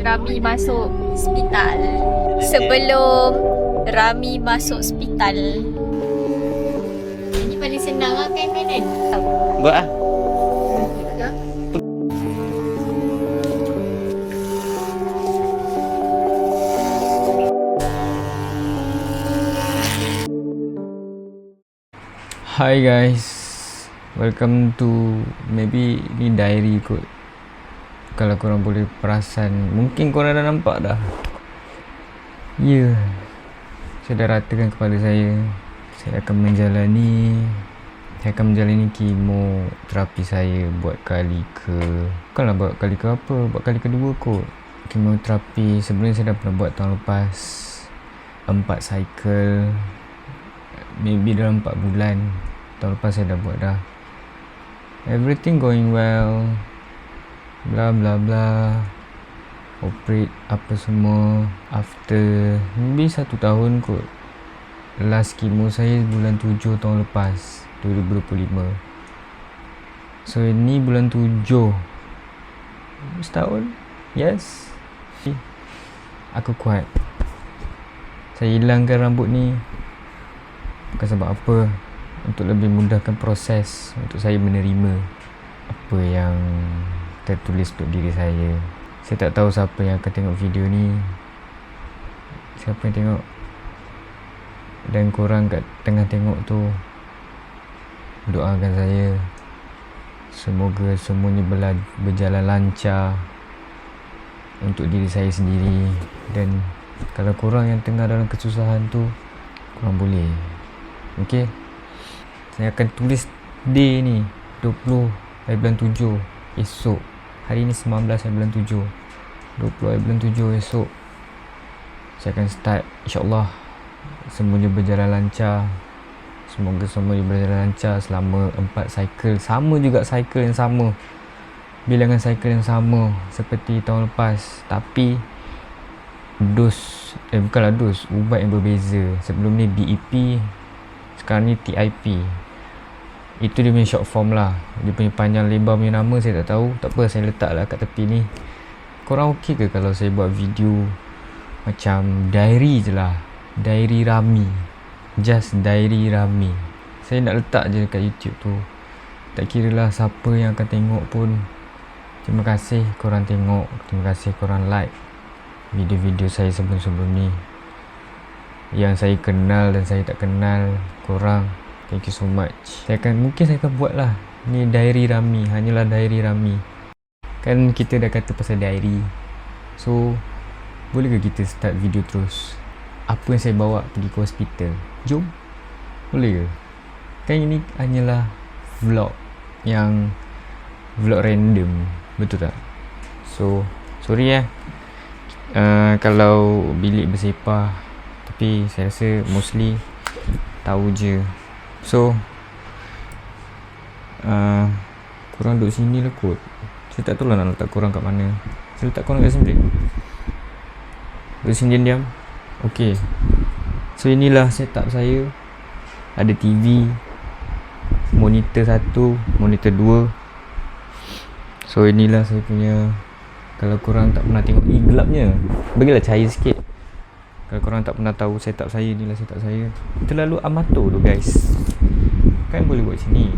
Rami masuk hospital. Sebelum Rami masuk hospital, ini paling senang lah kan kan? Buat lah. Hi guys, welcome to maybe ni diary kot. Kalau korang boleh perasan, mungkin korang dah nampak dah. Ya, saya dah ratakan kepala saya. Saya akan menjalani kemoterapi saya buat kali ke, bukanlah buat kali ke apa, buat kali kedua kot. Kemoterapi sebenarnya saya dah pernah buat tahun lepas, 4 cycle, maybe dalam 4 bulan. Tahun lepas saya dah buat dah. Everything going well, bla bla bla. Operate apa semua. After maybe 1 tahun kot. Last chemo saya bulan 7 tahun lepas, 2025. So ini bulan 7, setahun. Yes, aku kuat. Saya hilangkan rambut ni bukan sebab apa, untuk lebih mudahkan proses untuk saya menerima apa yang tertulis untuk diri saya. Saya tak tahu siapa yang akan tengok video ni, siapa yang tengok, dan korang kat tengah tengok tu, doakan saya semoga semuanya berjalan lancar untuk diri saya sendiri. Dan kalau korang yang tengah dalam kesusahan tu, korang boleh, okay, saya akan tulis day ni 20 hari bulan 7 esok. Hari ni 19 hari bulan 7, 20 hari bulan 7 esok saya akan start. InsyaAllah semuanya berjalan lancar. Semoga semuanya berjalan lancar selama 4 cycle. Sama juga cycle yang sama, bilangan cycle yang sama seperti tahun lepas. Tapi dos, bukanlah dos, ubat yang berbeza. Sebelum ni BEP, sekarang ni TIP. Itu dia punya short form lah. Dia punya panjang lebar punya nama saya tak tahu. Tak apa, saya letak lah kat tepi ni. Korang okey ke kalau saya buat video macam diary je lah, diary Rami, just diary Rami. Saya nak letak je dekat YouTube tu. Tak kira lah siapa yang akan tengok pun, terima kasih korang tengok. Terima kasih korang like video-video saya sebelum-sebelum ni, yang saya kenal dan saya tak kenal korang. Thank you so much. Mungkin saya akan buat lah ni diary Rami, hanyalah diary Rami. Kan kita dah kata pasal diary, so boleh ke kita start video terus? Apa yang saya bawa pergi ke hospital, jom, boleh ke? Kan ini hanyalah vlog, yang vlog random, betul tak? So sorry kalau bilik bersepah, tapi saya rasa mostly tahu je. So korang duduk sini lah kot. Saya tak tahu lah nak letak korang kat mana. Saya letak korang kat sini. Duduk sini diam. Okay, so inilah setup saya. Ada TV, monitor 1, monitor 2. So inilah saya punya. Kalau korang tak pernah tengok, gelapnya, bagilah cahaya sikit. Kalau korang tak pernah tahu setup saya, inilah setup saya. Terlalu amatur tu guys, kan boleh buat sini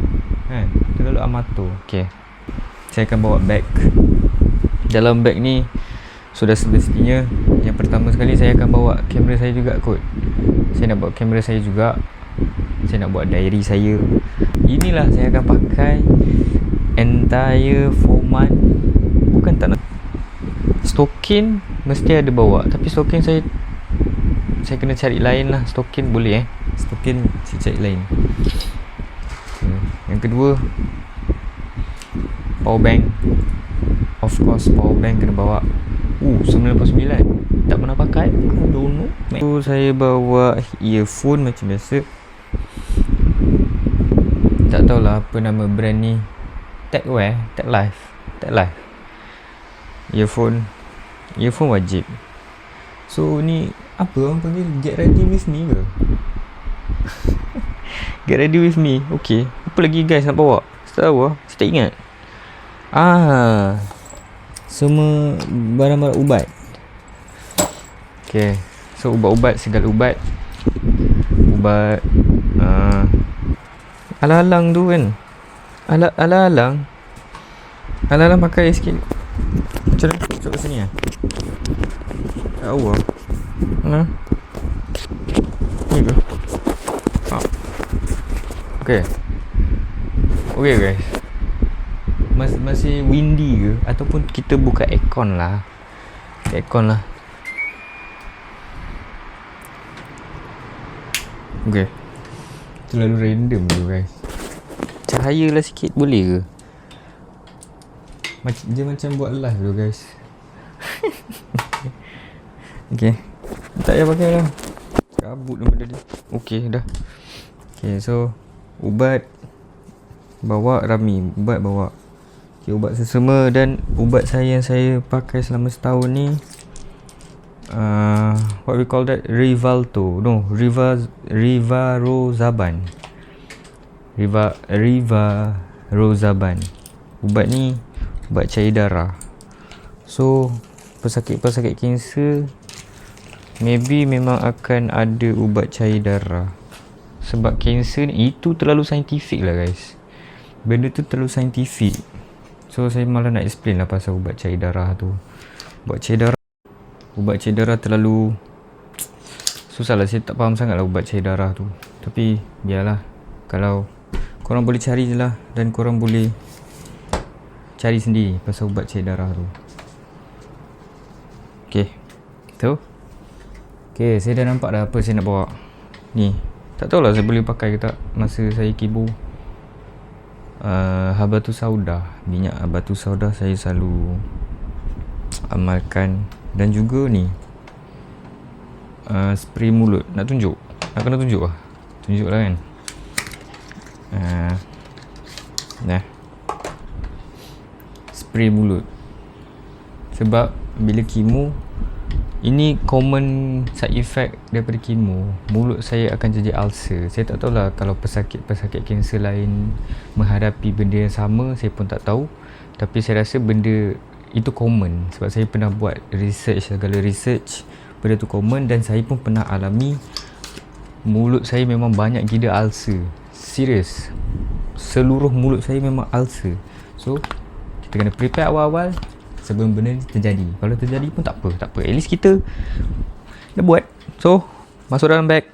kan, terlalu amatur. Okay, saya akan bawa bag. Dalam bag ni sudah semestinya, yang pertama sekali saya akan bawa kamera saya juga kot. Saya nak bawa kamera saya juga. Saya nak buat diary saya. Inilah saya akan pakai entire 4 month. Bukan tak nak, stokin mesti ada bawa, tapi stokin saya kena cari lain lah. Stokin boleh stokin saya cari lain. Yang kedua, power bank. Of course power bank kena bawa. 99 tak pernah pakai, I don't know. So saya bawa earphone macam biasa. Tak tahulah apa nama brand ni, Tag Life. Earphone wajib. So ni apa orang panggil, get ready with me ke? Get ready with me. Okay, apa lagi guys nak bawa? Saya tak tahu lah, saya tak ingat. Semua barang-barang ubat. Okay. So ubat-ubat, segala ubat. Ubat alang-alang tu kan. Alang-alang pakai sikit. Macam mana? Masuk ke sini lah. Tak tahu lah. Ni ke? Okay. Okay guys. Masih windy ke? Ataupun kita buka aircon lah. Aircon lah. Okay. Terlalu random tu guys. Cahaya lah sikit boleh ke? Dia macam buat live tu guys. Okay. Tak payah pakai lah. Kabut nama dia. Okay dah. Okay so ubat bawa Rami. Ubat bawa. Okay, ubat sesama dan ubat saya yang saya pakai selama setahun ni what we call that, Rivalto. No, Rivaroxaban. Rivaroxaban. Ubat ni ubat cair darah. So pesakit-pesakit kanser maybe memang akan ada ubat cair darah. Sebab kanser ni itu terlalu saintifik lah guys. Benda tu terlalu saintifik. So saya malah nak explain lah pasal ubat cair darah tu. Ubat cair darah terlalu susah lah. Saya tak faham sangat lah ubat cair darah tu. Tapi biarlah. Kalau korang boleh cari je lah. Dan korang boleh cari sendiri pasal ubat cair darah tu. Okay. Tu. Okay, saya dah nampak dah apa saya nak bawa. Ni. Tak tahulah saya boleh pakai ke tak masa saya kibu. Habatus sauda. Minyak habatus sauda saya selalu amalkan. Dan juga ni spray mulut. Nak tunjuk? Nak kena tunjuk lah. Tunjuk lah kan. Nah, spray mulut. Sebab bila kemo, ini common side effect daripada kemo, mulut saya akan jadi ulcer. Saya tak tahulah kalau pesakit-pesakit kanser lain menghadapi benda yang sama. Saya pun tak tahu. Tapi saya rasa benda itu common. Sebab saya pernah buat segala research. Benda tu common. Dan saya pun pernah alami. Mulut saya memang banyak gila ulcer. Serius. Seluruh mulut saya memang ulcer. So kita kena prepare awal-awal sebelum benda ni terjadi. Kalau terjadi pun tak apa. At least kita dah buat. So masuk dalam bag.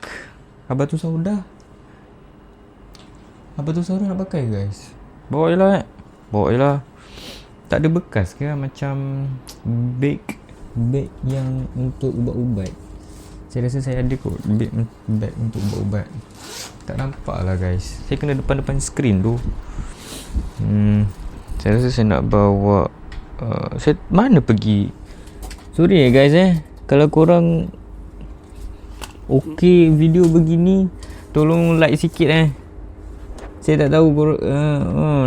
Habatus sauda nak pakai guys. Bawa je lah. Tak ada bekas ke macam bag yang untuk ubat-ubat. Saya rasa saya ada kot bag untuk ubat-ubat. Tak nampak lah guys. Saya kena depan screen tu. Saya rasa saya nak bawa saya mana pergi. Sorry guys kalau korang okay video begini, tolong like sikit Saya tak tahu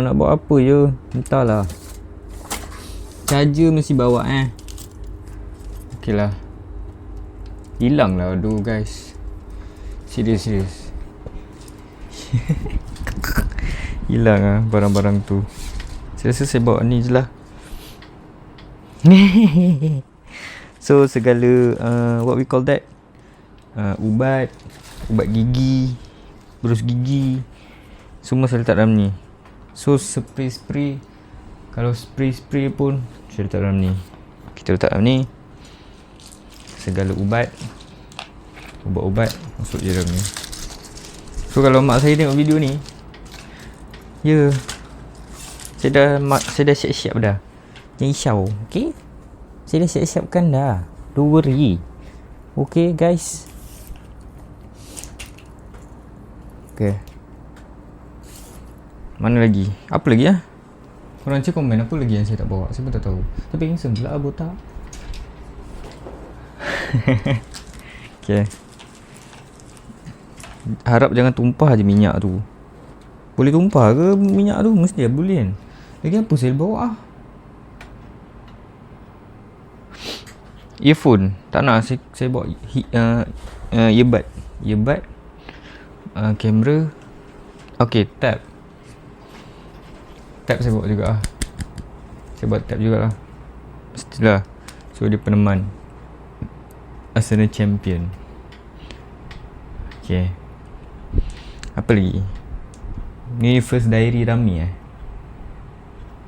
nak buat apa je. Entahlah. Charger mesti bawa Okay lah. Hilang lah aduh guys. Serius hilang lah barang-barang tu. Saya rasa saya bawa ni je lah. So segala what we call that, ubat gigi, berus gigi, semua saya letak dalam ni. So spray kalau spray pun saya letak dalam ni. Kita letak dalam ni. Segala ubat masuk je dalam ni. So kalau mak saya tengok video ni, saya dah siap-siap dah. Jangan risau, okay? Saya dah siap-siapkan dah. Don't worry. Okay guys. Okay. Mana lagi? Apa lagi Korang cek komen apa lagi yang saya tak bawa. Saya pun tak tahu. Tapi handsome pula botak. Okay. Harap jangan tumpah je minyak tu. Boleh tumpah ke minyak tu? Mesti boleh kan. Lagi apa saya bawa earphone. Tak nak saya bawa earbud. Kamera. Okay, tab saya bawa juga Saya bawa tab jugalah. Mestilah. So dia peneman. Arsenal champion. Okay. Apa lagi? Ni first diary Rami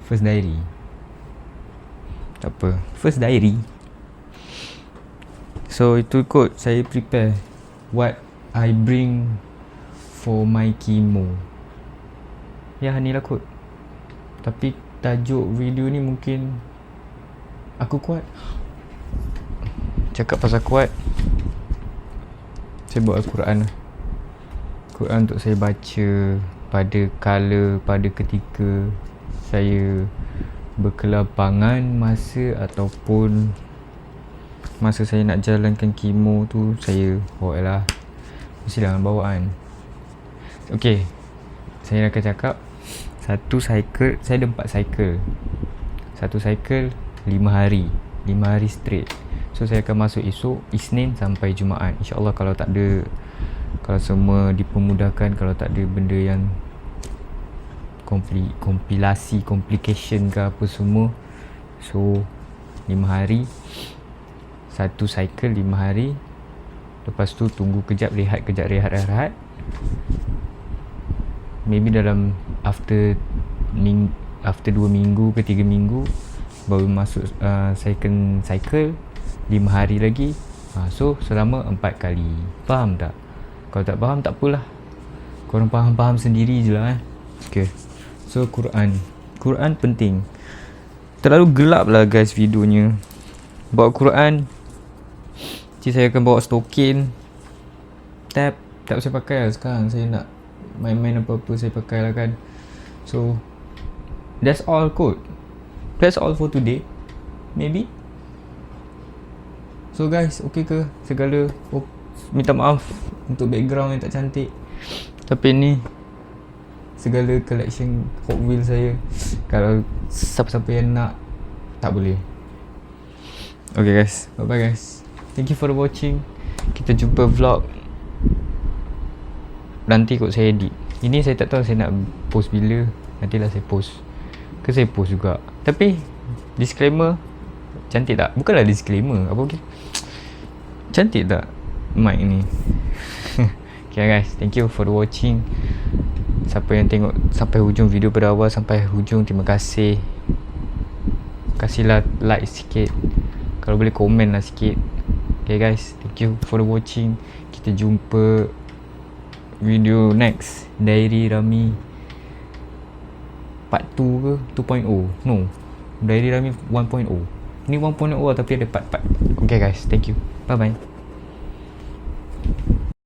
First diary. Tak apa. First diary. So itu kot saya prepare what I bring for my chemo. Ya ni lah kot. Tapi tajuk video ni mungkin aku kuat. Cakap pasal kuat, saya buat Al-Quran untuk saya baca pada pada ketika saya berkelapangan masa ataupun masa saya nak jalankan kemo tu, saya lah mesti dalam bawaan. Okay, saya akan cakap satu cycle, saya ada 4 cycle. Satu cycle 5 hari straight. So saya akan masuk esok Isnin sampai Jumaat. InsyaAllah kalau tak ada, kalau semua dipermudahkan, kalau tak ada benda yang kompilasi, complication ke apa semua. So 5 hari, satu cycle 5 hari. Lepas tu tunggu kejap, rehat. Maybe dalam after 2 minggu ke 3 minggu baru masuk second cycle 5 hari lagi. So selama 4 kali. Faham tak? Kalau tak faham tak apalah, korang faham sendiri je lah Okay. So Quran penting. Terlalu gelap lah guys videonya. Bawa Quran, saya akan bawa stokin, tab. Tak usah pakai lah sekarang. Saya nak main-main apa-apa saya pakai lah kan. So that's all kot. That's all for today. Maybe. So guys, okay ke segala? Minta maaf untuk background yang tak cantik. Tapi ni segala collection Hot Wheels saya. Kalau siapa-siapa yang nak, tak boleh. Okay guys, bye bye guys. Thank you for watching. Kita jumpa vlog nanti kot saya edit. Ini saya tak tahu saya nak post bila. Nantilah saya post. Ke saya post juga. Tapi disclaimer, cantik tak? Bukanlah disclaimer, apa okay? Cantik tak mic ni? Okay guys, thank you for watching. Siapa yang tengok sampai hujung video pada awal sampai hujung, terima kasih. Kasihlah like sikit, kalau boleh komen lah sikit. Okay guys, thank you for watching. Kita jumpa video next, Diary Rami part 2 ke 2.0. No, Diary Rami 1.0. Ni 1.0 tapi ada part-part. Okay guys, thank you. Bye bye.